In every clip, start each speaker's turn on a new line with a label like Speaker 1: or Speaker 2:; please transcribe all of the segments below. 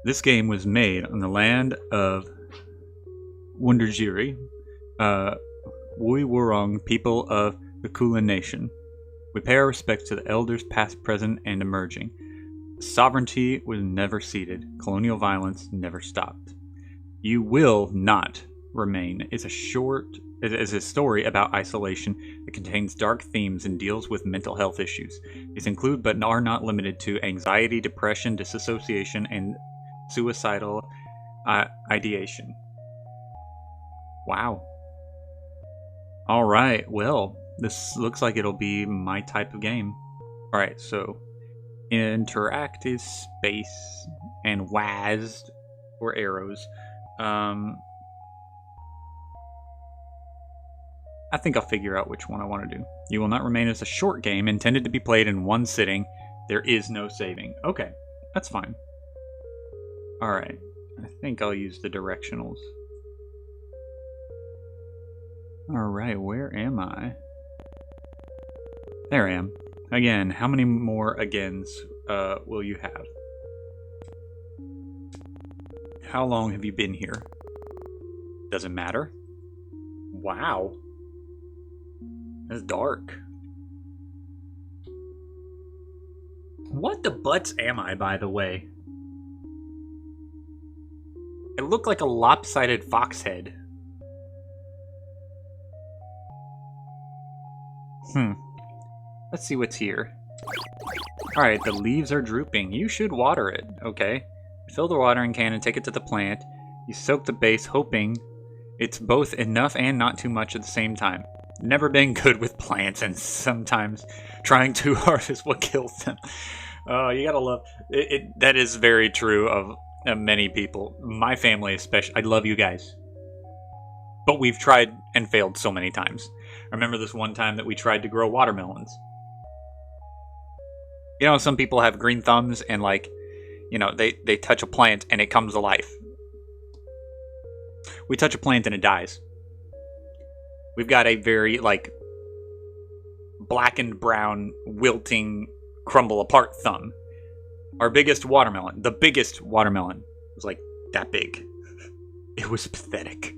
Speaker 1: This game was made on the land of Wundurjiri, Wui Wurrung people of the Kulin Nation. We pay our respects to the elders past, present, and emerging. Sovereignty was never ceded. Colonial violence never stopped. You Will Not Remain is a story about isolation that contains dark themes and deals with mental health issues. These include but are not limited to anxiety, depression, disassociation, and suicidal ideation. Wow. All right. Well, this looks like it'll be my type of game. All right. So, interact is space, and WASD or arrows. I think I'll figure out which one I want to do. You Will Not Remain is a short game intended to be played in one sitting. There is no saving. Okay, that's fine. All right. I think I'll use the directionals. Alright, where am I? There I am. Again, how many more agains will you have? How long have you been here? Doesn't matter. Wow. It's dark. What the butts am I, by the way? It looked like a lopsided fox head. Let's see what's here. Alright, the leaves are drooping. You should water it, okay? Fill the watering can and take it to the plant. You soak the base, hoping it's both enough and not too much at the same time. Never been good with plants, and sometimes trying too hard is what kills them. You gotta love it. That is very true of many people. My family especially. I love you guys. But we've tried and failed so many times. I remember this one time that we tried to grow watermelons. You know, some people have green thumbs and, like, you know, they touch a plant and it comes to life. We touch a plant and it dies. We've got a very, like, black and brown, wilting, crumble apart thumb. Our biggest watermelon, the biggest watermelon, was like that big. It was pathetic.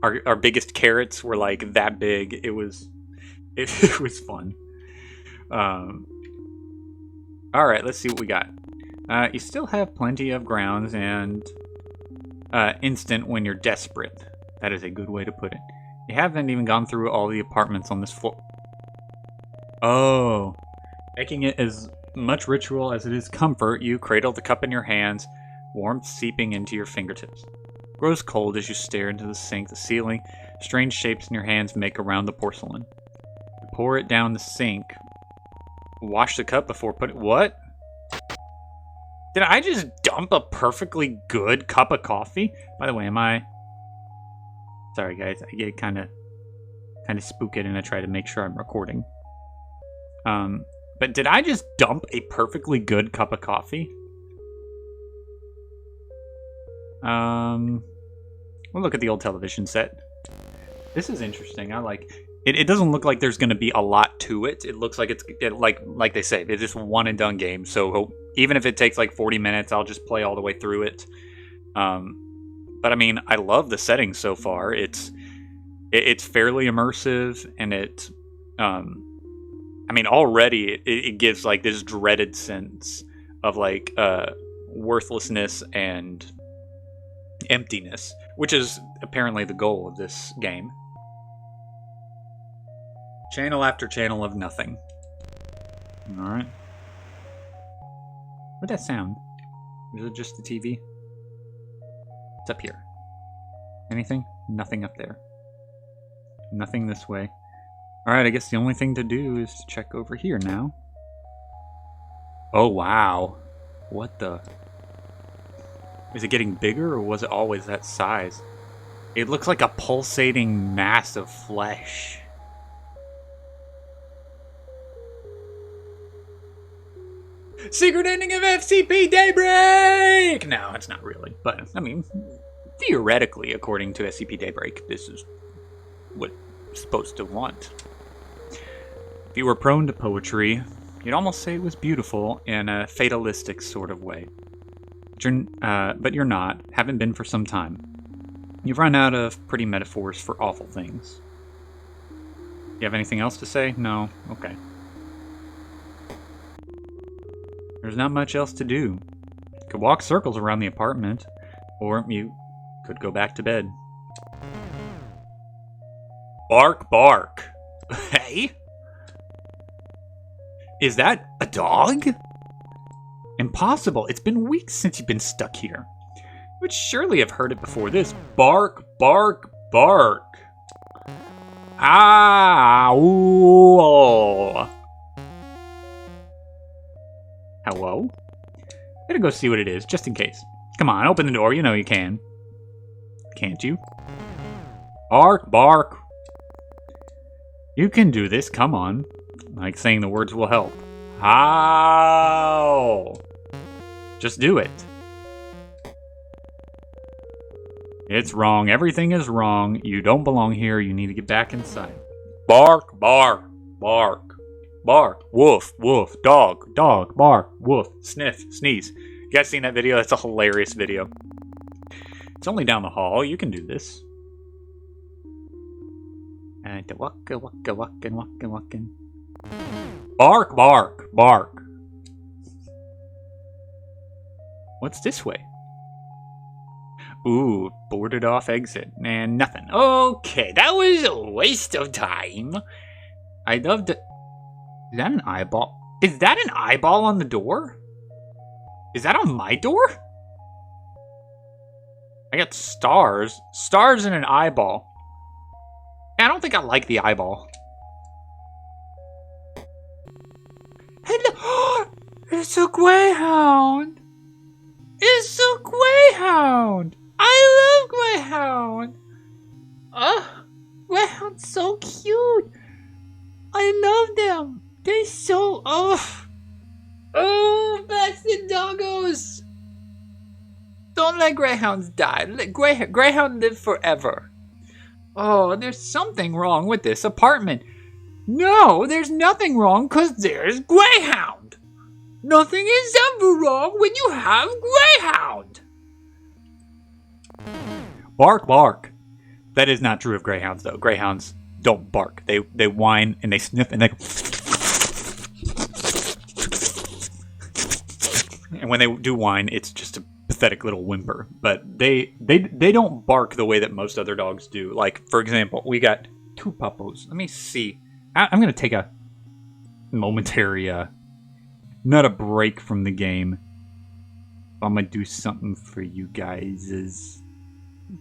Speaker 1: Our biggest carrots were like that big. It was fun. All right, let's see what we got. You still have plenty of grounds and instant when you're desperate. That is a good way to put it. You haven't even gone through all the apartments on this floor. Oh, making it as much ritual as it is comfort, you cradle the cup in your hands, warmth seeping into your fingertips. It grows cold as you stare into the sink, the ceiling. Strange shapes in your hands make around the porcelain. You pour it down the sink. Wash the cup before putting... What? Did I just dump a perfectly good cup of coffee? By the way, am I... Sorry, guys. I get kind of spooked and I try to make sure I'm recording. But did I just dump a perfectly good cup of coffee? We'll look at the old television set. This is interesting. I like it. It doesn't look like there's going to be a lot to it. It looks like it's like they say, it's just one and done game. So even if it takes like 40 minutes, I'll just play all the way through it. But I mean, I love the setting so far. It's fairly immersive, and I mean, already it gives like this dreaded sense of like worthlessness and emptiness, which is apparently the goal of this game. Channel after channel of nothing. Alright. What'd that sound? Is it just the TV? It's up here. Anything? Nothing up there. Nothing this way. Alright, I guess the only thing to do is to check over here now. Oh, wow. What the... Is it getting bigger, or was it always that size? It looks like a pulsating mass of flesh. Secret ending of SCP Daybreak! No, it's not really. But, I mean, theoretically, according to SCP Daybreak, this is what it's supposed to want. If you were prone to poetry, you'd almost say it was beautiful in a fatalistic sort of way. but you're not. Haven't been for some time. You've run out of pretty metaphors for awful things. You have anything else to say? No? Okay. There's not much else to do. You could walk circles around the apartment, or you could go back to bed. Bark, bark. Hey? Is that a dog? Impossible. It's been weeks since you've been stuck here. You would surely have heard it before this. Bark, bark, bark. Ah, ooh. Hello? Better go see what it is, just in case. Come on, open the door. You know you can. Can't you? Bark, bark. You can do this. Come on. Like saying the words will help. How? Just do it. It's wrong. Everything is wrong. You don't belong here. You need to get back inside. Bark, bark, bark, bark. Woof, woof. Dog, dog, bark, woof. Sniff, sneeze. You guys seen that video? That's a hilarious video. It's only down the hall. You can do this. And waka, waka, waka, waka, waka. Bark, bark, bark. What's this way? Ooh, boarded off exit. And nothing. Okay, that was a waste of time. I'd love to... Is that an eyeball? Is that an eyeball on the door? Is that on my door? I got stars. Stars and an eyeball. I don't think I like the eyeball. Hello! It's a Greyhound! It's a Greyhound! I love Greyhound! Oh, Greyhound's so cute! I love them! They're so... Oh, bastard doggos! Don't let Greyhounds die. Let Greyhound live forever. Oh, there's something wrong with this apartment. No, there's nothing wrong because there's Greyhound. Nothing is ever wrong when you have Greyhound. Bark, bark. That is not true of Greyhounds, though. Greyhounds don't bark. They whine and they sniff and they... And when they do whine, it's just a pathetic little whimper. But they don't bark the way that most other dogs do. Like, for example, we got 2 puppos. Let me see. I'm going to take a momentary, not a break from the game. I'm going to do something for you guys.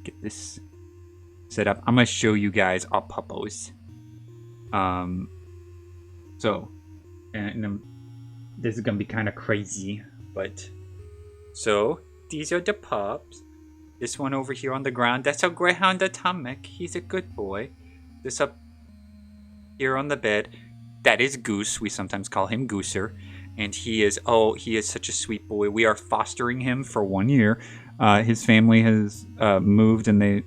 Speaker 1: Get this set up. I'm going to show you guys our puppos. So, and this is going to be kind of crazy, but... So, these are the pups. This one over here on the ground, that's a Greyhound Atomic. He's a good boy. This up here on the bed, that is Goose. We sometimes call him Gooser. And he is such a sweet boy. We are fostering him for 1 year. His family has moved and they...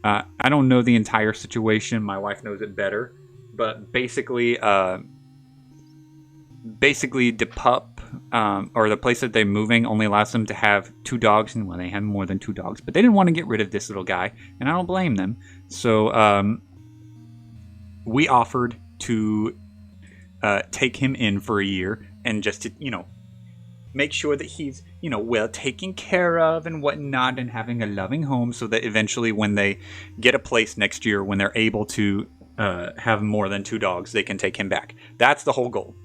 Speaker 1: I don't know the entire situation. My wife knows it better. But basically the pup, or the place that they're moving only allows them to have 2 dogs. And well, they have more than 2 dogs. But they didn't want to get rid of this little guy. And I don't blame them. So we offered to take him in for a year. And just to, make sure that he's, well taken care of and whatnot and having a loving home so that eventually when they get a place next year, when they're able to have more than 2 dogs, they can take him back. That's the whole goal.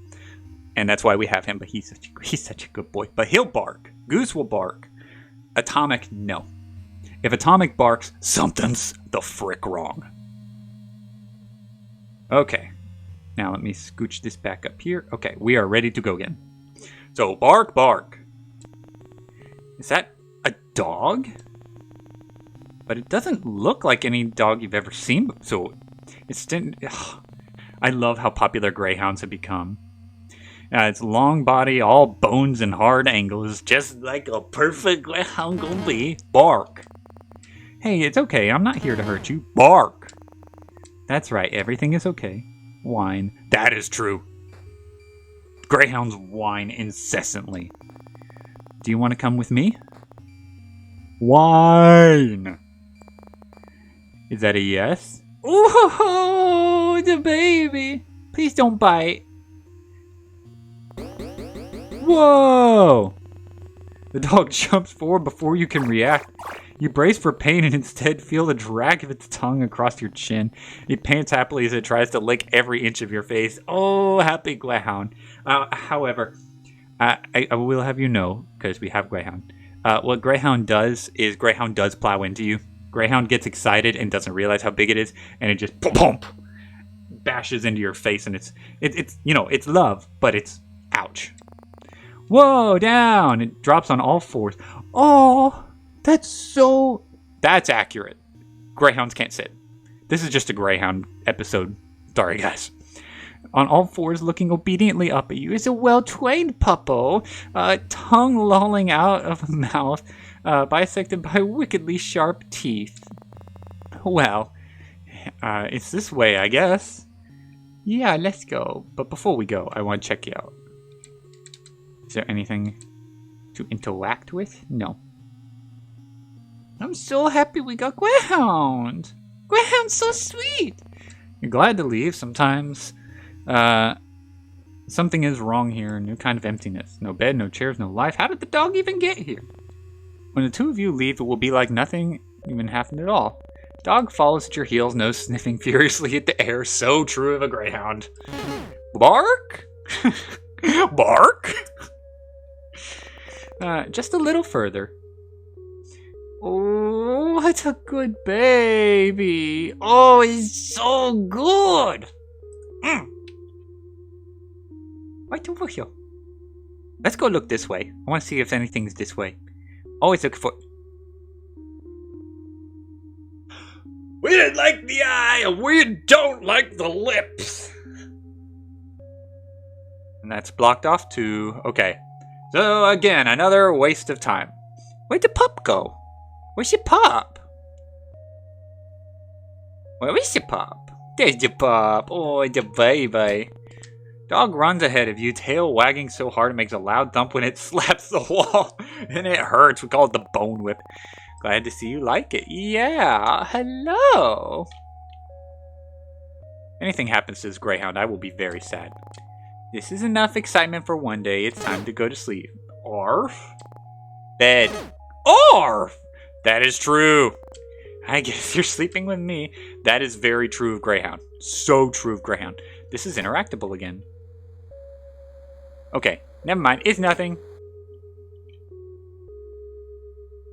Speaker 1: And that's why we have him, but he's such a good boy. But he'll bark. Goose will bark. Atomic, no. If Atomic barks, something's the frick wrong. Okay. Now let me scooch this back up here. Okay, we are ready to go again. So, bark, bark. Is that a dog? But it doesn't look like any dog you've ever seen. So, I love how popular Greyhounds have become. It's long body, all bones and hard angles, just like a perfect Greyhound gonna be. Bark. Hey, it's okay. I'm not here to hurt you. Bark. That's right. Everything is okay. Whine. That is true. Greyhounds whine incessantly. Do you want to come with me? Wine! Is that a yes? Oh, the baby! Please don't bite. Whoa! The dog jumps forward before you can react. You brace for pain and instead feel the drag of its tongue across your chin. It pants happily as it tries to lick every inch of your face. Oh, happy Greyhound. However, I will have you know, because we have Greyhound, what Greyhound does is Greyhound does plow into you. Greyhound gets excited and doesn't realize how big it is, and it just pump bashes into your face, and it's it's love, but it's ouch. Whoa, down! It drops on all fours. Oh, that's accurate. Greyhounds can't sit. This is just a Greyhound episode. Sorry, guys. On all fours, looking obediently up at you, is a well-trained puppo, tongue lolling out of a mouth, bisected by wickedly sharp teeth. Well, it's this way, I guess. Yeah, let's go. But before we go, I want to check you out. Is there anything to interact with? No. I'm so happy we got Greyhound. Greyhound's so sweet. You're glad to leave. Sometimes something is wrong here. A new kind of emptiness. No bed, no chairs, no life. How did the dog even get here? When the two of you leave, it will be like nothing even happened at all. Dog follows at your heels, nose sniffing furiously at the air. So true of a Greyhound. Bark? Bark? Just a little further. Oh, what a good baby. Oh, he's so good. Right over here. Let's go look this way. I want to see if anything's this way. Always look for... We didn't like the eye, and we don't like the lips. And that's blocked off too. Okay. So again, another waste of time. Where'd the pup go? Where's your pup? Where is your pup? There's the pup. Oh, the baby. Dog runs ahead of you, tail wagging so hard it makes a loud thump when it slaps the wall. And it hurts. We call it the bone whip. Glad to see you like it. Yeah, hello. Anything happens to this Greyhound, I will be very sad. This is enough excitement for one day. It's time to go to sleep. Arf. Bed. Arf. That is true. I guess you're sleeping with me. That is very true of Greyhound. So true of Greyhound. This is interactable again. Okay, never mind. It's nothing.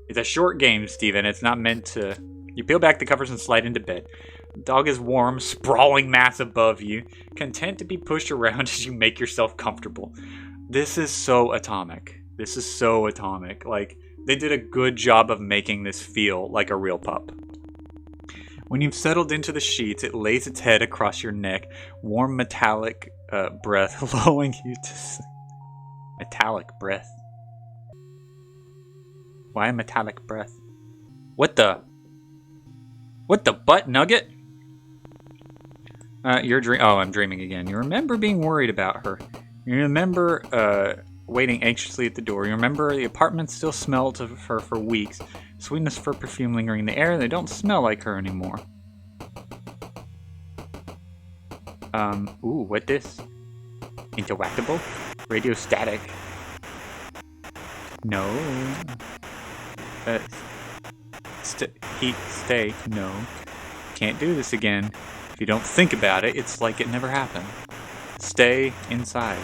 Speaker 1: It's a short game, Steven. It's not meant to... You peel back the covers and slide into bed. The dog is warm, sprawling mass above you, content to be pushed around as you make yourself comfortable. This is so atomic. This is so atomic. Like, they did a good job of making this feel like a real pup. When you've settled into the sheets, it lays its head across your neck, warm metallic breath allowing you to... Metallic breath? Why a metallic breath? What the butt nugget? Oh, I'm dreaming again. You remember being worried about her. You remember waiting anxiously at the door. You remember the apartment still smelled of her for weeks. Sweetness of her perfume lingering in the air. They don't smell like her anymore. Ooh, what this? Interactable? Radio static. No. Stay. No. Can't do this again. If you don't think about it, it's like it never happened. Stay inside.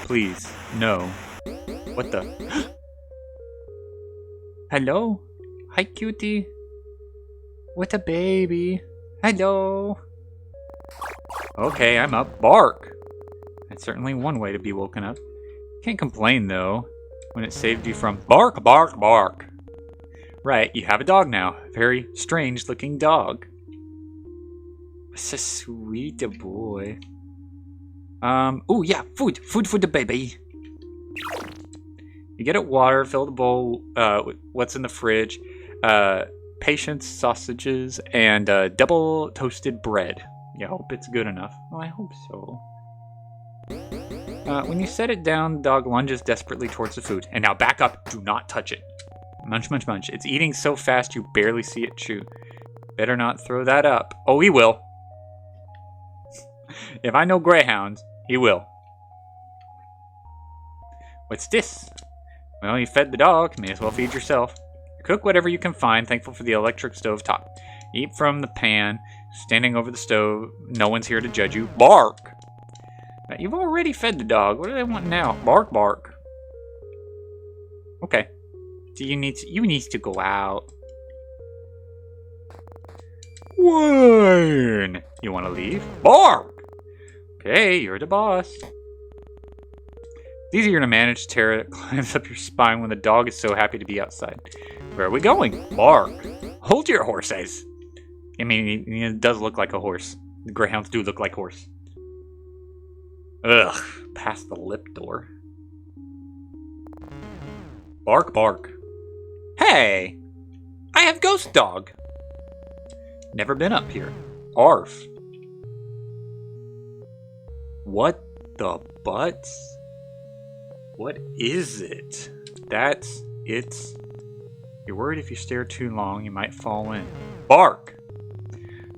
Speaker 1: Please. No. What the? Hello? Hi, cutie. What a baby. Hello. Okay, I'm up. Bark. That's certainly one way to be woken up. Can't complain, though, when it saved you from bark, bark, bark. Right, you have a dog now. A very strange-looking dog. Such a sweet boy. Oh yeah, food for the baby. You get it water, fill the bowl with what's in the fridge, patience, sausages, and double toasted bread. You hope it's good enough. Well, I hope so. When you set it down, the dog lunges desperately towards the food. And now back up. Do not touch it. Munch, munch, munch. It's eating so fast you barely see it chew. Better not throw that up. Oh, he will. If I know Greyhounds, he will. What's this? Well, you fed the dog. May as well feed yourself. Cook whatever you can find, thankful for the electric stove top. Eat from the pan, standing over the stove. No one's here to judge you. Bark! Now, you've already fed the dog. What do they want now? Bark, bark. Okay. So you need to go out. Wine! You want to leave? Bark! Okay, you're the boss. It's easier to manage terror that climbs up your spine when the dog is so happy to be outside. Where are we going? Bark. Hold your horses. I mean, it does look like a horse. The greyhounds do look like horse. Ugh. Past the lip door. Bark, bark. Hey! I have ghost dog. Never been up here. Arf. What the butts? What is it? That's it. You're worried if you stare too long, you might fall in. Bark!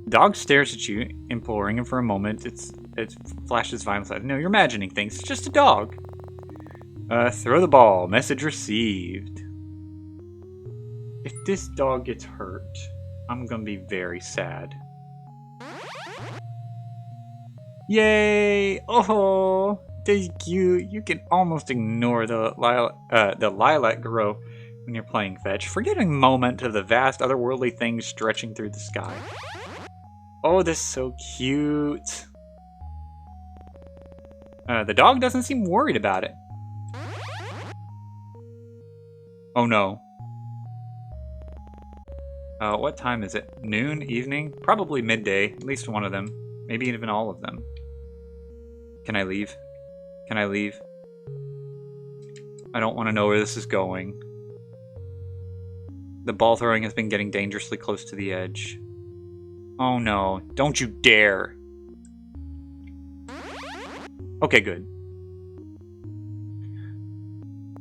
Speaker 1: Dog stares at you, imploring, and for a moment, it flashes violence at it. No, you're imagining things. It's just a dog. Throw the ball. Message received. If this dog gets hurt, I'm gonna be very sad. Yay! Oh, that's cute. You can almost ignore the lilac grow when you're playing fetch, forgetting a moment to the vast otherworldly things stretching through the sky. Oh, this is so cute. The dog doesn't seem worried about it. Oh no. What time is it? Noon? Evening? Probably midday. At least one of them. Maybe even all of them. Can I leave? Can I leave? I don't want to know where this is going. The ball throwing has been getting dangerously close to the edge. Oh no. Don't you dare. Okay, good.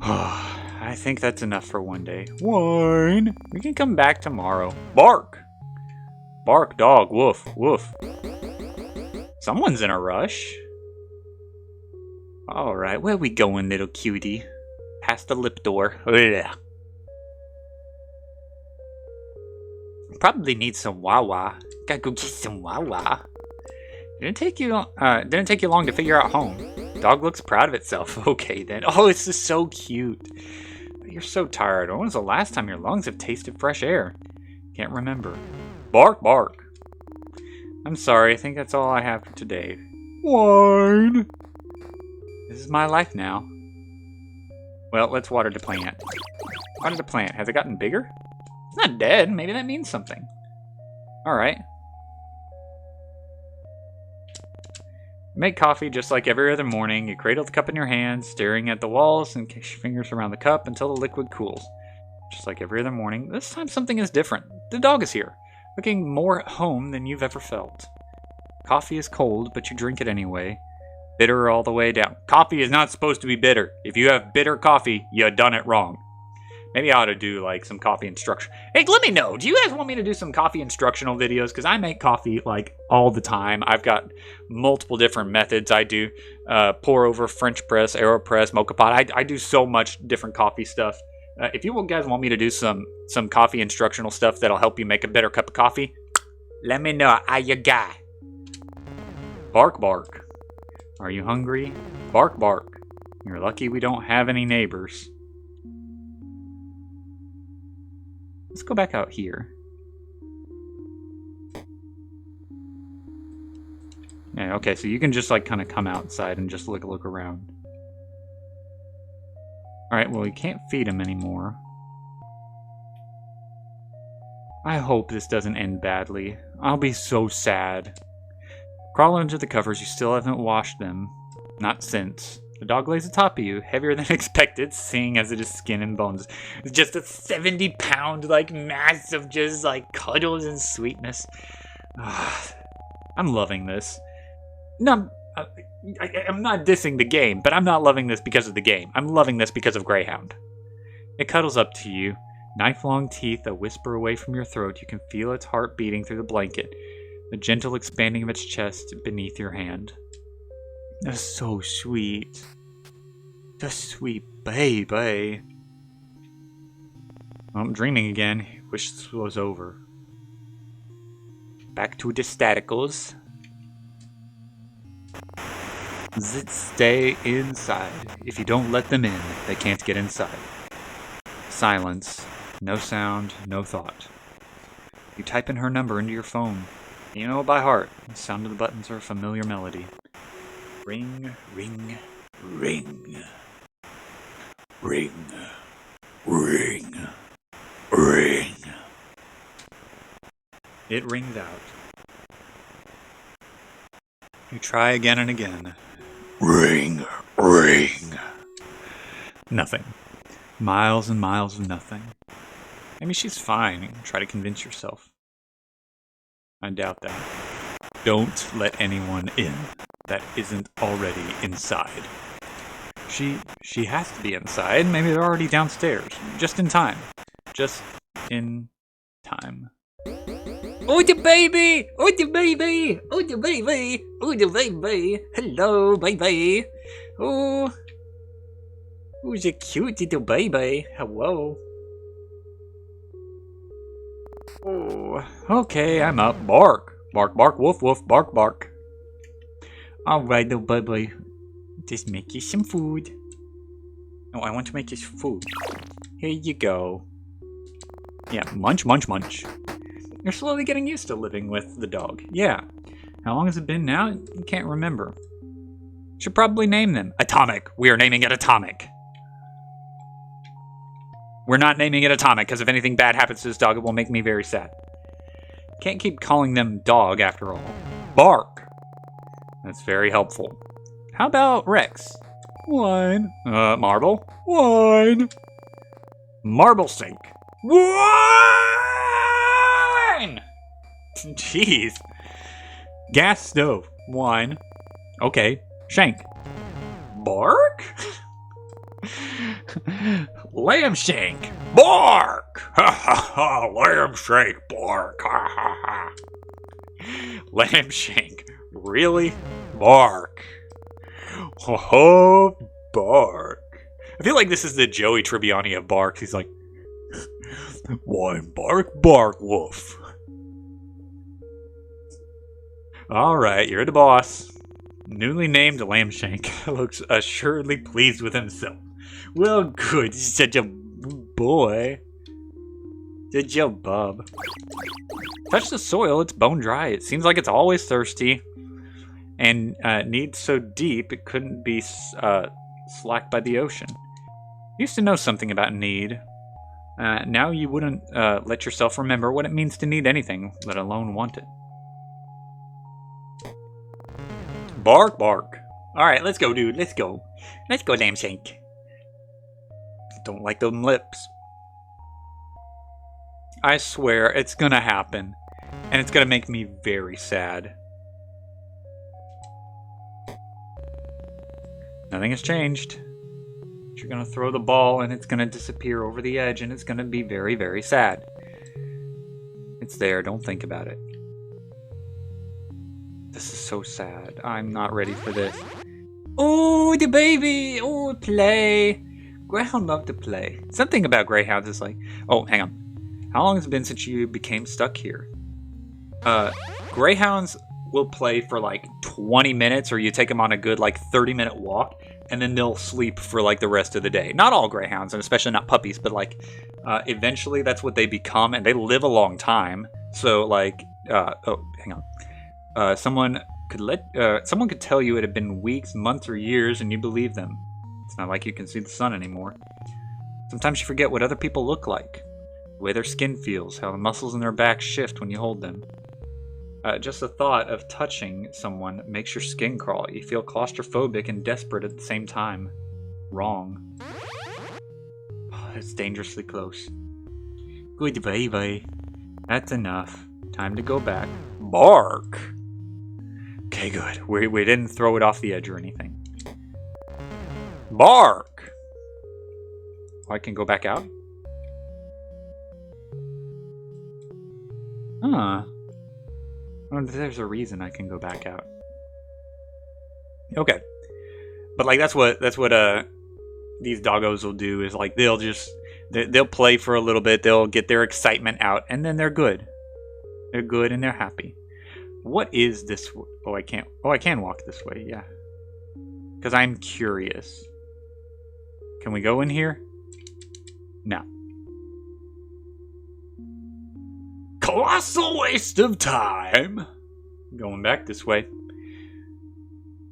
Speaker 1: I think that's enough for one day. Wine! We can come back tomorrow. Bark! Bark, dog. Woof, woof. Someone's in a rush. Alright, where we going, little cutie? Past the lip door. Ugh. Probably need some Wawa. Gotta go get some Wawa. Didn't take you long to figure out home. Dog looks proud of itself. Okay then. Oh, this is so cute. You're so tired. When was the last time your lungs have tasted fresh air? Can't remember. Bark, bark. I'm sorry. I think that's all I have for today. Wine. This is my life now. Well, let's water the plant. Water the plant. Has it gotten bigger? It's not dead. Maybe that means something. Alright. Make coffee just like every other morning. You cradle the cup in your hands, staring at the walls, and kick your fingers around the cup until the liquid cools. Just like every other morning, this time something is different. The dog is here, looking more at home than you've ever felt. Coffee is cold, but you drink it anyway. Bitter all the way down. Coffee is not supposed to be bitter. If you have bitter coffee, you done it wrong. Maybe I ought to do like some coffee instruction. Hey, let me know. Do you guys want me to do some coffee instructional videos? Because I make coffee like all the time. I've got multiple different methods. I do pour over, French press, AeroPress, mocha pot. I do so much different coffee stuff. If you guys want me to do some coffee instructional stuff that'll help you make a better cup of coffee, let me know. I'm your guy. Bark, bark. Are you hungry? Bark, bark. You're lucky we don't have any neighbors. Let's go back out here. Yeah, okay, so you can just like kind of come outside and just look around. Alright, well, you can't feed him anymore. I hope this doesn't end badly. I'll be so sad. Crawl under the covers, you still haven't washed them. Not since. The dog lays atop of you, heavier than expected, seeing as it is skin and bones. It's just a 70-pound, like, mass of just, like, cuddles and sweetness. I'm loving this. No, I'm not dissing the game, but I'm not loving this because of the game. I'm loving this because of Greyhound. It cuddles up to you, knife-long teeth a whisper away from your throat. You can feel its heart beating through the blanket, the gentle expanding of its chest beneath your hand. That's so sweet. The sweet baby. I'm dreaming again. Wish this was over. Back to the staticals. Stay inside. If you don't let them in, they can't get inside. Silence. No sound, no thought. You type in her number into your phone. You know it by heart. The sound of the buttons are a familiar melody. Ring, ring, ring. Ring, ring, ring. It rings out. You try again and again. Ring, ring. Nothing. Miles and miles of nothing. Maybe she's fine. You can try to convince yourself. I doubt that. Don't let anyone in that isn't already inside. She has to be inside. Maybe they're already downstairs. Just in time. Just in time. Oh, the baby! Oh, the baby! Oh, the baby! Oh, the baby! Hello, baby! Oh, who's a cute little baby? Hello. Oh, okay, I'm up. Bark! Bark, bark, woof, woof, bark, bark. Alright, little baby. Just make you some food. Oh, I want to make you some food. Here you go. Yeah, munch, munch, munch. You're slowly getting used to living with the dog. Yeah. How long has it been now? You can't remember. Should probably name them. Atomic. We are naming it Atomic. We're not naming it Atomic, because if anything bad happens to this dog, it will make me very sad. Can't keep calling them dog, after all. Bark. That's very helpful. How about Rex? Wine. Marble? Wine. Marble sink. Wine! Jeez. Gas stove. Wine. Okay. Shank. Bark? Lamb shank. Bark! Ha ha ha. Lamb shank. Bark. Ha ha ha. Lamb shank. Really? Bark. Oh, bark. I feel like this is the Joey Tribbiani of barks. He's like, wine bark, bark, woof. Alright, you're the boss. Newly named Lambshank looks assuredly pleased with himself. Well, good, such a boy. Such a bub. Touch the soil, it's bone dry. It seems like it's always thirsty. And needs so deep it couldn't be slacked by the ocean. Used to know something about need. Now you wouldn't let yourself remember what it means to need anything, let alone want it. Bark, bark. Alright, let's go, dude. Let's go. Let's go, Lambshank. Don't like them lips. I swear, it's gonna happen. And it's gonna make me very sad. Nothing has changed. You're gonna throw the ball and it's gonna disappear over the edge and it's gonna be very, very sad. It's there, don't think about it. This is so sad. I'm not ready for this. Oh, the baby! Oh, play! Greyhound love to play. Something about Greyhounds is like... Oh, hang on. How long has it been since you became stuck here? Greyhounds will play for like 20 minutes or you take them on a good like 30-minute walk and then they'll sleep for like the rest of the day. Not all Greyhounds, and especially not puppies, but like eventually that's what they become and they live a long time. So like, oh, hang on. Someone could tell you it had been weeks, months, or years and you believe them. It's not like you can see the sun anymore. Sometimes you forget what other people look like. The way their skin feels, how the muscles in their back shift when you hold them. Just the thought of touching someone makes your skin crawl. You feel claustrophobic and desperate at the same time. Wrong. Oh, it's dangerously close. Good baby. That's enough. Time to go back. Bark! Okay, good. We didn't throw it off the edge or anything. Bark! Oh, I can go back out? Huh. Well, there's a reason I can go back out. Okay. But like that's what these doggos will do is like they'll play for a little bit, they'll get their excitement out, and then they're good. They're good and they're happy. What is this? Oh, I can't. Oh, I can walk this way. Yeah. Because I'm curious. Can we go in here? No. Colossal waste of time. Going back this way.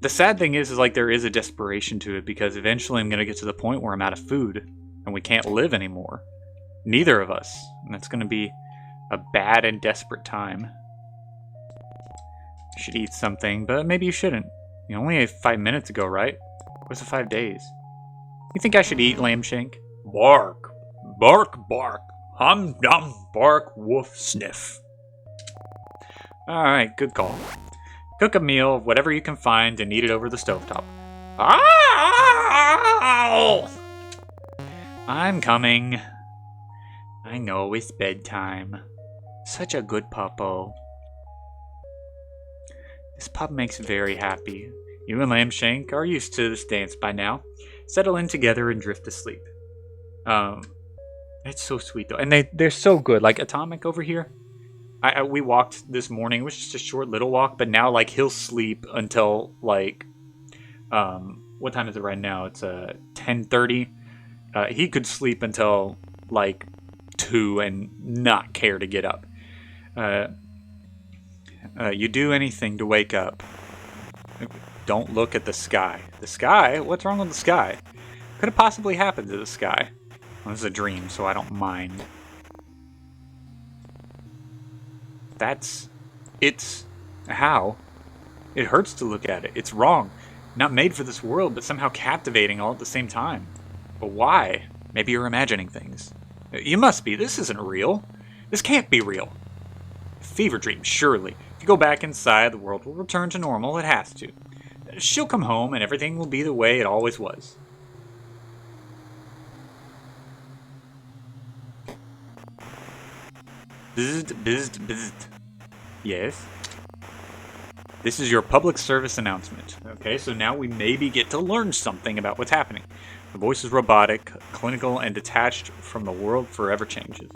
Speaker 1: The sad thing is like there is a desperation to it because eventually I'm going to get to the point where I'm out of food and we can't live anymore. Neither of us. And that's going to be a bad and desperate time. You should eat something, but maybe you shouldn't. You only ate 5 minutes ago, right? Where's the 5 days? You think I should eat lamb shank? Bark. Bark, bark. Hum, dum, bark, woof, sniff. Alright, good call. Cook a meal of whatever you can find and eat it over the stovetop. Ow! I'm coming. I know it's bedtime. Such a good puppo. This pup makes very happy. You and Lambshank are used to this dance by now. Settle in together and drift to sleep. It's so sweet though, and they're so good. Like Atomic over here, we walked this morning. It was just a short little walk, but now like he'll sleep until like, what time is it right now? It's 10:30. He could sleep until like 2 and not care to get up. You do anything to wake up. Don't look at the sky. The sky? What's wrong with the sky? Could have possibly happened to the sky. Well, this is a dream, so I don't mind. It's how? It hurts to look at it. It's wrong. Not made for this world, but somehow captivating all at the same time. But why? Maybe you're imagining things. You must be. This isn't real. This can't be real. Fever dream, surely. If you go back inside, the world will return to normal. It has to. She'll come home, and everything will be the way it always was. Bzzzt. Yes? This is your public service announcement. Okay, so now we maybe get to learn something about what's happening. The voice is robotic, clinical, and detached from the world forever changes.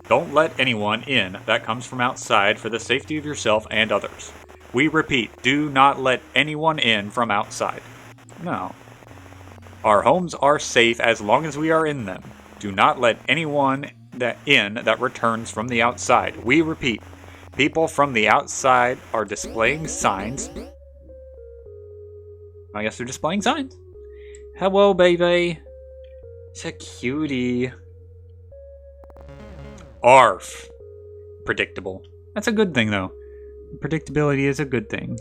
Speaker 1: Don't let anyone in that comes from outside for the safety of yourself and others. We repeat, do not let anyone in from outside. No. Our homes are safe as long as we are in them. Do not let anyone that returns from the outside. We repeat, people from the outside are displaying signs. I guess they're displaying signs. Hello, baby. It's a cutie. Arf. Predictable. That's a good thing, though. Predictability is a good thing.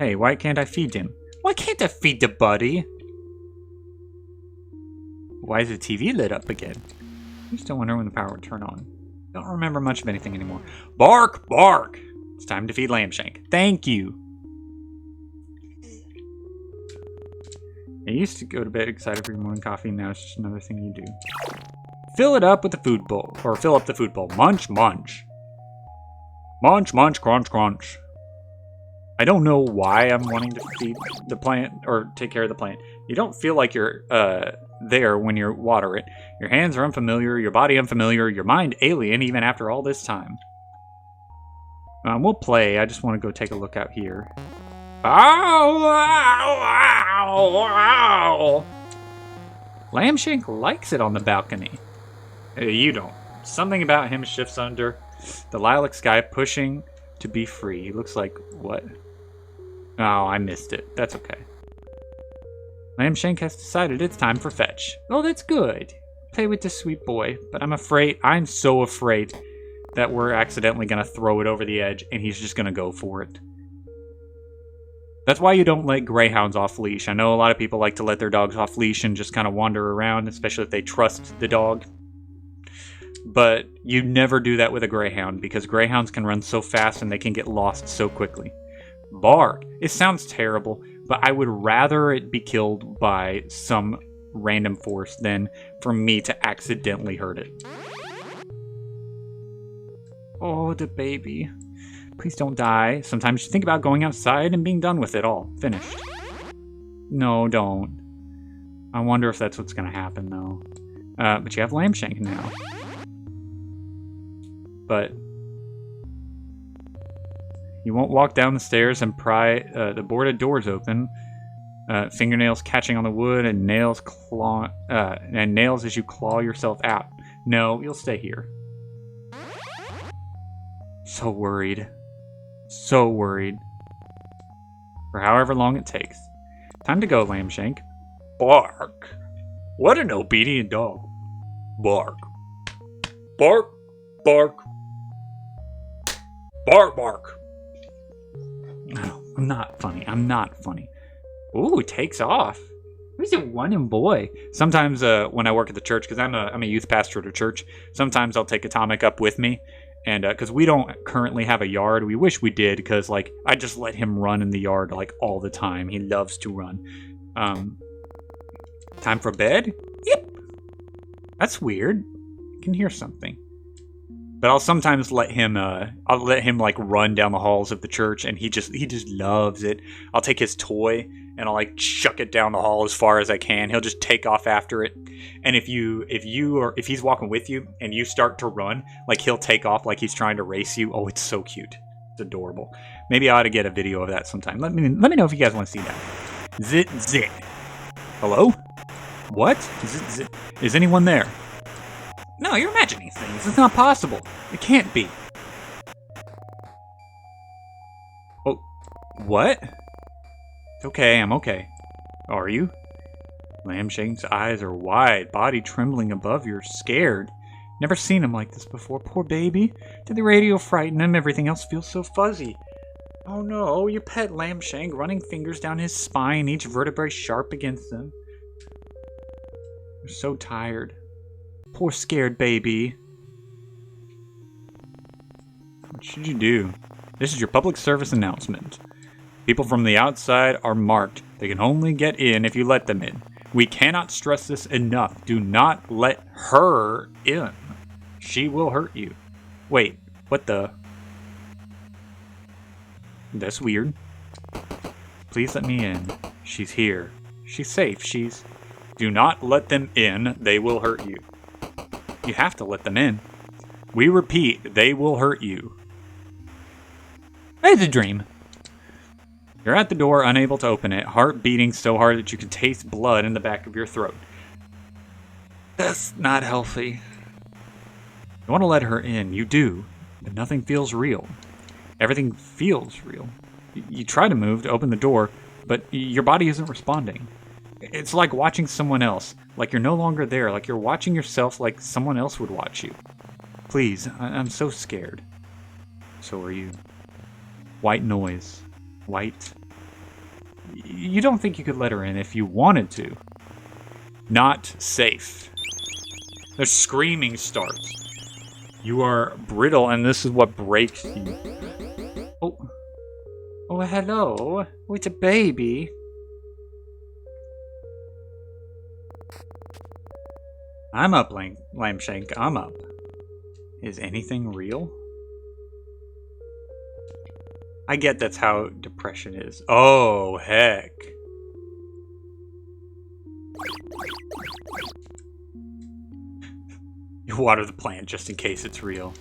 Speaker 1: Hey, why can't I feed him? Why can't I feed the buddy? Why is the TV lit up again? I still wonder when the power would turn on. Don't remember much of anything anymore. Bark, bark! It's time to feed Lambshank. Thank you. I used to go to bed excited for your morning coffee. Now it's just another thing you do. Fill it up with the food bowl. Or fill up the food bowl. Munch, munch. Munch, munch, crunch, crunch. I don't know why I'm wanting to feed the plant or take care of the plant. You don't feel like you're there when you water it. Your hands are unfamiliar, your body unfamiliar, your mind alien even after all this time. We'll play. I just want to go take a look out here. Ow! Ow! Ow! Ow! Lambshank likes it on the balcony. You don't. Something about him shifts under the lilac sky, pushing to be free. He looks like what? Oh, I missed it. That's okay. Lambshank has decided it's time for fetch. Oh, that's good. Play with this sweet boy. But I'm so afraid that we're accidentally going to throw it over the edge and he's just going to go for it. That's why you don't let greyhounds off leash. I know a lot of people like to let their dogs off leash and just kind of wander around, especially if they trust the dog. But you never do that with a greyhound because greyhounds can run so fast and they can get lost so quickly. Bark. It sounds terrible, but I would rather it be killed by some random force than for me to accidentally hurt it. Oh, the baby. Please don't die. Sometimes you think about going outside and being done with it all. Finished. No, don't. I wonder if that's what's going to happen, though. But you have Lambshank now. But you won't walk down the stairs and pry the boarded doors open. Fingernails catching on the wood and nails as you claw yourself out. No, you'll stay here. So worried. So worried. For however long it takes. Time to go, Lambshank. Bark. What an obedient dog. Bark. Bark. Bark. Bark, bark. No, I'm not funny. I'm not funny. Ooh, it takes off. Who's a running boy? Sometimes when I work at the church, because I'm a youth pastor at a church, sometimes I'll take Atomic up with me. And because we don't currently have a yard, we wish we did, because like I just let him run in the yard like all the time. He loves to run. Time for bed? Yep. That's weird. I can hear something. But I'll sometimes let him like run down the halls of the church, and he just loves it. I'll take his toy and I'll like chuck it down the hall as far as I can. He'll just take off after it. And if he's walking with you and you start to run, like he'll take off like he's trying to race you. Oh, it's so cute. It's adorable. Maybe I ought to get a video of that sometime. Let me know if you guys want to see that. Zit zit. Hello? What? Zit zit. Is anyone there? No, you're imagining things. It's not possible. It can't be. Oh, what? It's okay, I'm okay. Are you? Lambshank's eyes are wide, body trembling above you, scared. Never seen him like this before. Poor baby. Did the radio frighten him? Everything else feels so fuzzy. Oh no, your pet Lambshank, running fingers down his spine, each vertebrae sharp against him. You're so tired. Poor scared baby. What should you do? This is your public service announcement. People from the outside are marked. They can only get in if you let them in. We cannot stress this enough. Do not let her in. She will hurt you. Wait, what the? That's weird. Please let me in. She's here. She's safe. Do not let them in. They will hurt you. You have to let them in. We repeat, they will hurt you. It's a dream. You're at the door, unable to open it, heart beating so hard that you can taste blood in the back of your throat. That's not healthy. You want to let her in, you do, but nothing feels real. Everything feels real. You try to move to open the door, but your body isn't responding. It's like watching someone else, like you're no longer there, like you're watching yourself like someone else would watch you. Please, I'm so scared. So are you. White noise. White. You don't think you could let her in if you wanted to. Not safe. The screaming starts. You are brittle, and this is what breaks you. Oh. Oh, hello. Oh, it's a baby. I'm up, Lambshank. I'm up. Is anything real? I get that's how depression is. Oh, heck. You water the plant just in case it's real.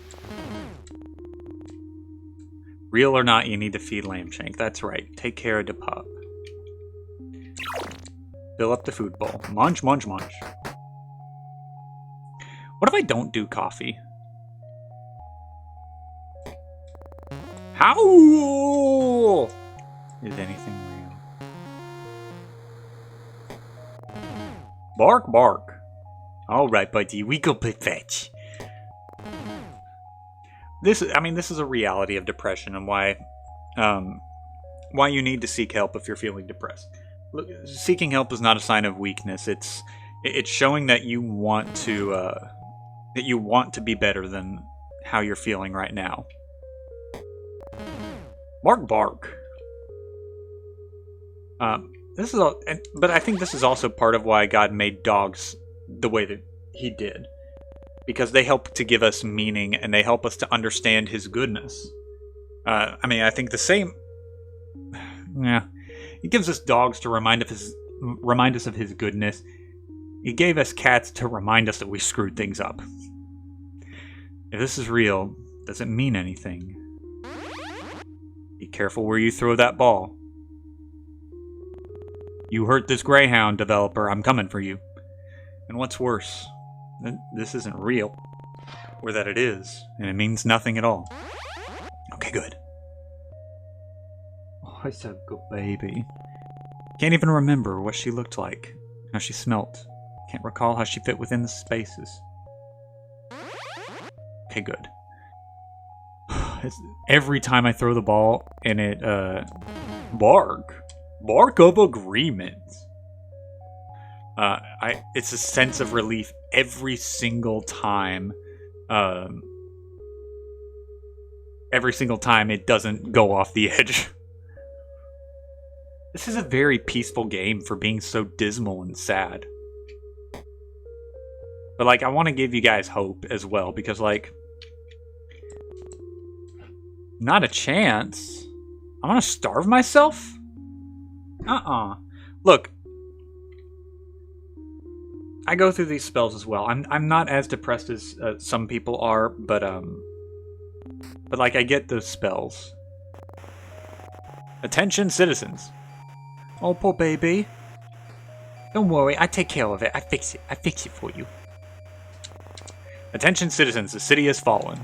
Speaker 1: Real or not, you need to feed Lambshank. That's right. Take care of the pup. Fill up the food bowl. Munch, munch, munch. What if I don't do coffee? How? Is anything real? Bark, bark. All right, buddy, we go play fetch. This is a reality of depression and why you need to seek help if you're feeling depressed. Look, seeking help is not a sign of weakness. It's showing that you want to be better than how you're feeling right now. Bark, bark. This is all, but I think this is also part of why God made dogs the way that He did, because they help to give us meaning and they help us to understand His goodness. I mean, I think the same. Yeah, He gives us dogs to remind us of His goodness. He gave us cats to remind us that we screwed things up. If this is real, does it mean anything? Be careful where you throw that ball. You hurt this Greyhound, developer. I'm coming for you. And what's worse, this isn't real. Or that it is, and it means nothing at all. Okay, good. Oh, it's a good baby. Can't even remember what she looked like, how she smelt. Can't recall how she fit within the spaces. Okay, good. Every time I throw the ball and it, Bark of agreement. It's a sense of relief every single time. Every single time it doesn't go off the edge. This is a very peaceful game for being so dismal and sad. But, like, I want to give you guys hope as well, because, like, not a chance. I'm gonna starve myself? Look, I go through these spells as well. I'm not as depressed as some people are, but like, I get those spells. Attention, citizens. Oh, poor baby. Don't worry, I take care of it. I fix it. I fix it for you. Attention, citizens. The city has fallen.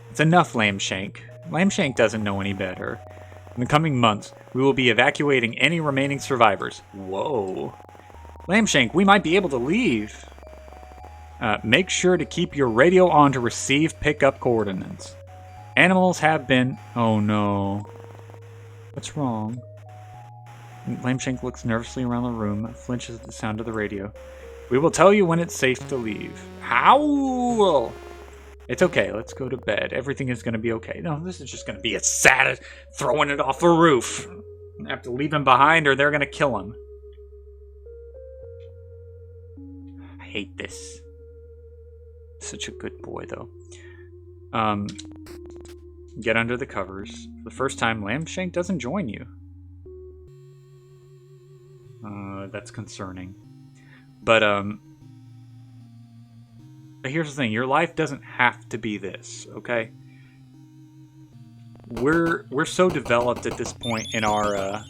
Speaker 1: It's enough, Lambshank. Lambshank doesn't know any better. In the coming months, we will be evacuating any remaining survivors. Whoa. Lambshank, we might be able to leave. Make sure to keep your radio on to receive pickup coordinates. Animals have been... Oh no. What's wrong? Lambshank looks nervously around the room, flinches at the sound of the radio. We will tell you when it's safe to leave. Howl! It's okay, let's go to bed. Everything is going to be okay. No, this is just going to be as sad as throwing it off the roof. I have to leave him behind or they're going to kill him. I hate this. Such a good boy, though. Get under the covers. For the first time, Lambshank doesn't join you. That's concerning. But here's the thing. Your life doesn't have to be this, okay? We're so developed at this point in our,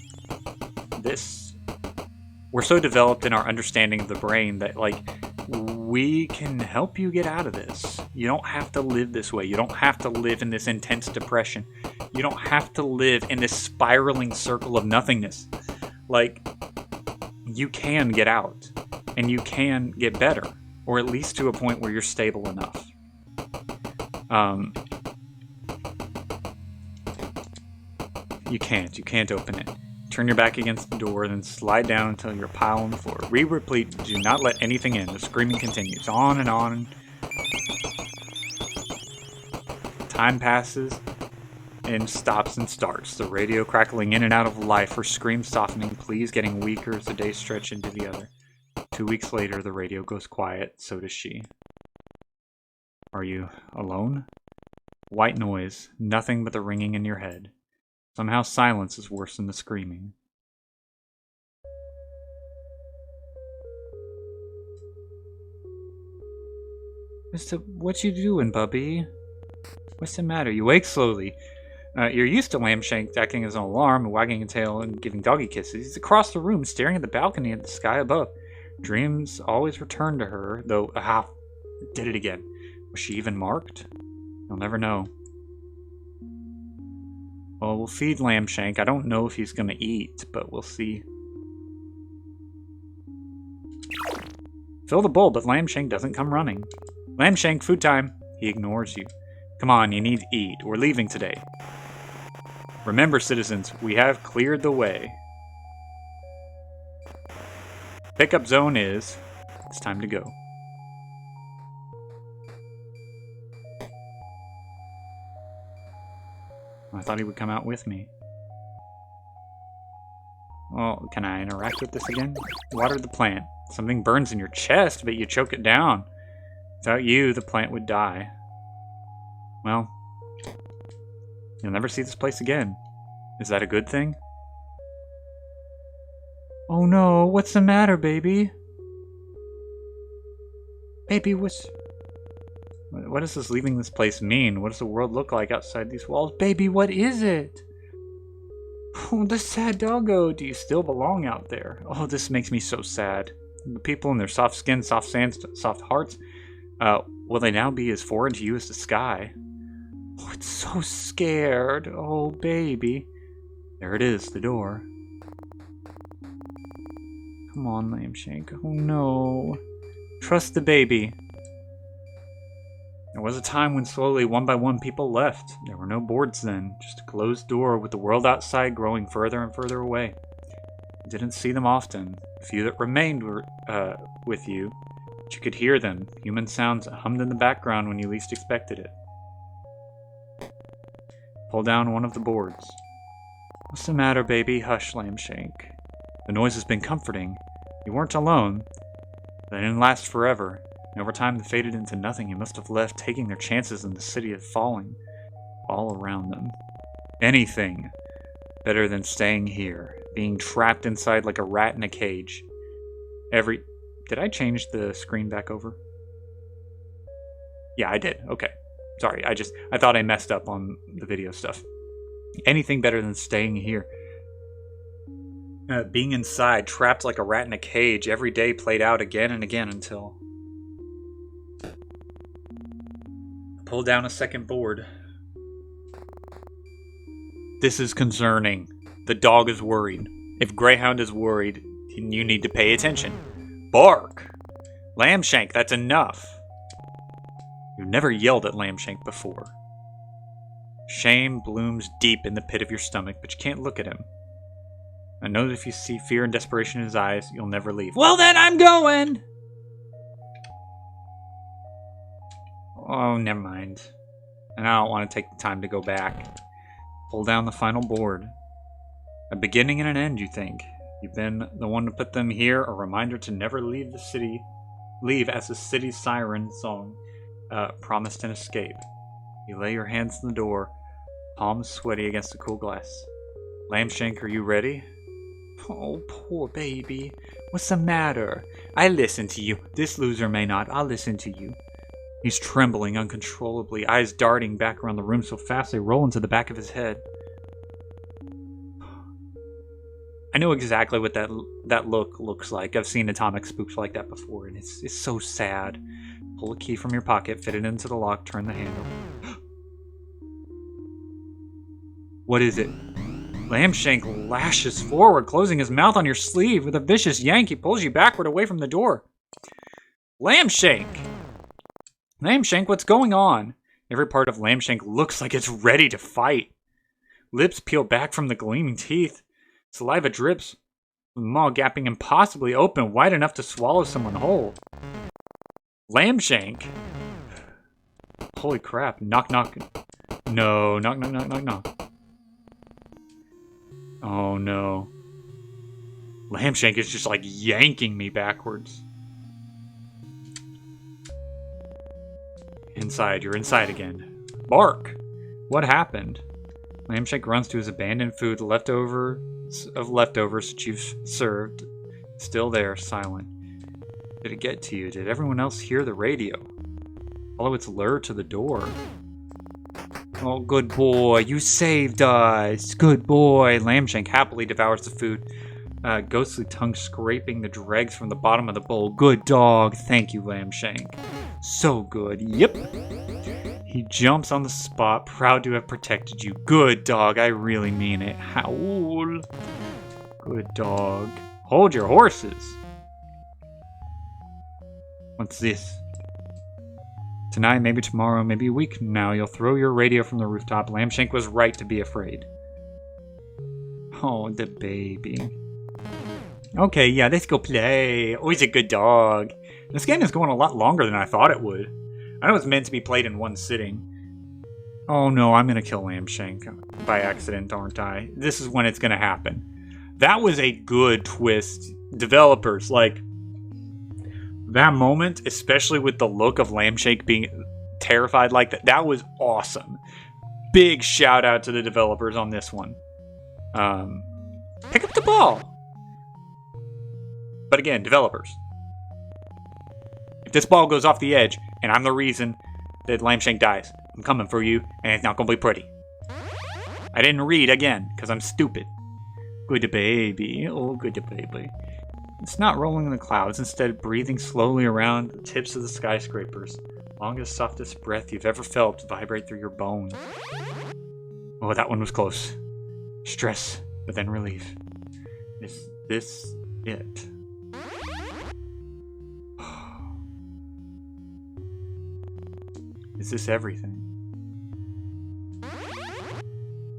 Speaker 1: we're so developed in our understanding of the brain that, like, we can help you get out of this. You don't have to live this way. You don't have to live in this intense depression. You don't have to live in this spiraling circle of nothingness. Like, you can get out. And you can get better. Or at least to a point where you're stable enough. You can't open it. Turn your back against the door, then slide down until you're a pile on the floor. Repeat, do not let anything in. The screaming continues, on and on. Time passes, and stops and starts. The radio crackling in and out of life, her screams softening, pleas getting weaker as the days stretch into the other. 2 weeks later, the radio goes quiet, so does she. Are you alone? White noise, nothing but the ringing in your head. Somehow silence is worse than the screaming. Mister, what you doing, bubby? What's the matter? You wake slowly. You're used to Lambshank acting as an alarm, wagging a tail, and giving doggy kisses. He's across the room, staring at the balcony at the sky above. Dreams always return to her, though... did it again. Was she even marked? You'll never know. Well, we'll feed Lambshank. I don't know if he's gonna eat, but we'll see. Fill the bowl, but Lambshank doesn't come running. Lambshank, food time. He ignores you. Come on, you need to eat. We're leaving today. Remember, citizens, we have cleared the way. Pickup zone is... It's time to go. I thought he would come out with me. Well, can I interact with this again? Water the plant. Something burns in your chest, but you choke it down. Without you, the plant would die. Well, you'll never see this place again. Is that a good thing? Oh no, what's the matter, baby? Baby, what does this leaving this place mean? What does the world look like outside these walls? Baby, what is it? Oh, the sad doggo. Do you still belong out there? Oh, this makes me so sad. The people in their soft skin, soft sands, soft hearts, will they now be as foreign to you as the sky? Oh, it's so scared. Oh, baby. There it is, the door. Come on, Lamshank. Oh, no. Trust the baby. There was a time when slowly, one by one, people left. There were no boards then, just a closed door with the world outside growing further and further away. You didn't see them often. The few that remained were with you, but you could hear them. Human sounds hummed in the background when you least expected it. Pull down one of the boards. What's the matter, baby? Hush, Lamshank. The noise has been comforting. You weren't alone. They didn't last forever. And over time, they faded into nothing. You must have left, taking their chances in the city of falling all around them. Anything better than staying here, being trapped inside like a rat in a cage. Did I change the screen back over? Yeah, I did. Okay. Sorry, I thought I messed up on the video stuff. Anything better than staying here. Being inside, trapped like a rat in a cage, every day played out again and again until... Pull down a second board. This is concerning. The dog is worried. If Greyhound is worried, you need to pay attention. Bark! Lamshank, that's enough. You've never yelled at Lamshank before. Shame blooms deep in the pit of your stomach, but you can't look at him. I know that if you see fear and desperation in his eyes, you'll never leave. Well then, I'm going! Oh, never mind. And I don't want to take the time to go back. Pull down the final board. A beginning and an end, you think. You've been the one to put them here, a reminder to never leave the city. Leave as the city's siren song promised an escape. You lay your hands on the door, palms sweaty against the cool glass. Lamshank, are you ready? Oh, poor baby. What's the matter? I listen to you. This loser may not. I'll listen to you. He's trembling uncontrollably, eyes darting back around the room so fast they roll into the back of his head. I know exactly what that look looks like. I've seen atomic spooks like that before, and it's so sad. Pull a key from your pocket, fit it into the lock, turn the handle. What is it? Lamshank lashes forward, closing his mouth on your sleeve. With a vicious yank, he pulls you backward away from the door. Lamshank! Lamshank, what's going on? Every part of Lamshank looks like it's ready to fight. Lips peel back from the gleaming teeth. Saliva drips, the maw gapping impossibly open, wide enough to swallow someone whole. Lamshank! Holy crap. Knock, knock. No. Knock, knock, knock, knock, knock. Oh, no. Lamshank is just like yanking me backwards. Inside, you're inside again. Bark! What happened? Lamshank runs to his abandoned food, leftovers that you've served. Still there, silent. Did it get to you? Did everyone else hear the radio? Follow its lure to the door. Oh, good boy, you saved us. Good boy. Lamshank happily devours the food, ghostly tongue scraping the dregs from the bottom of the bowl. Good dog. Thank you, Lamshank. So good. Yep. He jumps on the spot, proud to have protected you. Good dog. I really mean it. Howl. Good dog. Hold your horses. What's this? Tonight, maybe tomorrow, maybe a week from now, you'll throw your radio from the rooftop. Lamshank was right to be afraid. Oh, the baby. Okay, yeah, let's go play. Oh, he's a good dog. This game is going a lot longer than I thought it would. I know it's meant to be played in one sitting. Oh no, I'm gonna kill Lamshank by accident, aren't I? This is when it's gonna happen. That was a good twist. Developers, like, that moment, especially with the look of Lambshake being terrified like that, that was awesome. Big shout out to the developers on this one. Pick up the ball. But again, developers. If this ball goes off the edge, and I'm the reason that Lambshank dies, I'm coming for you, and it's not going to be pretty. I didn't read again, because I'm stupid. Good baby. Oh, good baby. It's not rolling in the clouds, instead breathing slowly around the tips of the skyscrapers. Longest, softest breath you've ever felt vibrate through your bones. Oh, that one was close. Stress, but then relief. Is this it? Is this everything?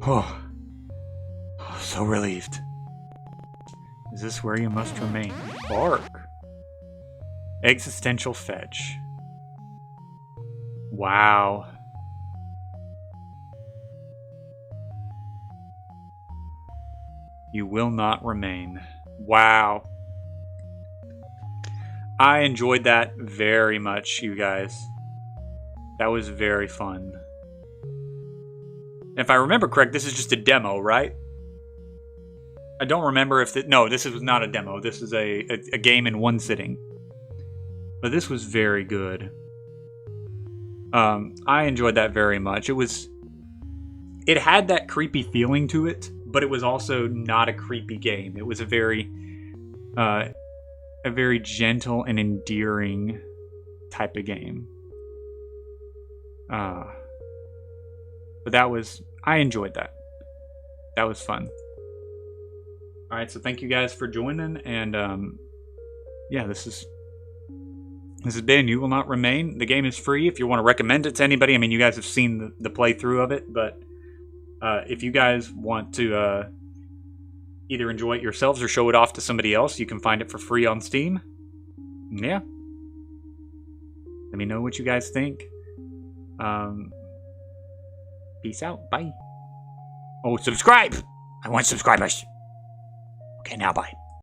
Speaker 1: Oh, so relieved. Is this where you must remain? Bark. Existential fetch. Wow. You will not remain. Wow. I enjoyed that very much, you guys. That was very fun. If I remember correct, this is just a demo, right? I don't remember if... No, this was not a demo. This is a game in one sitting. But this was very good. I enjoyed that very much. It had that creepy feeling to it, but it was also not a creepy game. It was a very gentle and endearing type of game. But I enjoyed that. That was fun. Alright, so thank you guys for joining, and yeah, this has been You Will Not Remain. The game is free if you want to recommend it to anybody. I mean, you guys have seen the playthrough of it, but if you guys want to either enjoy it yourselves or show it off to somebody else, you can find it for free on Steam. Yeah. Let me know what you guys think. Peace out. Bye. Oh, subscribe! I want subscribers. Okay, now bye.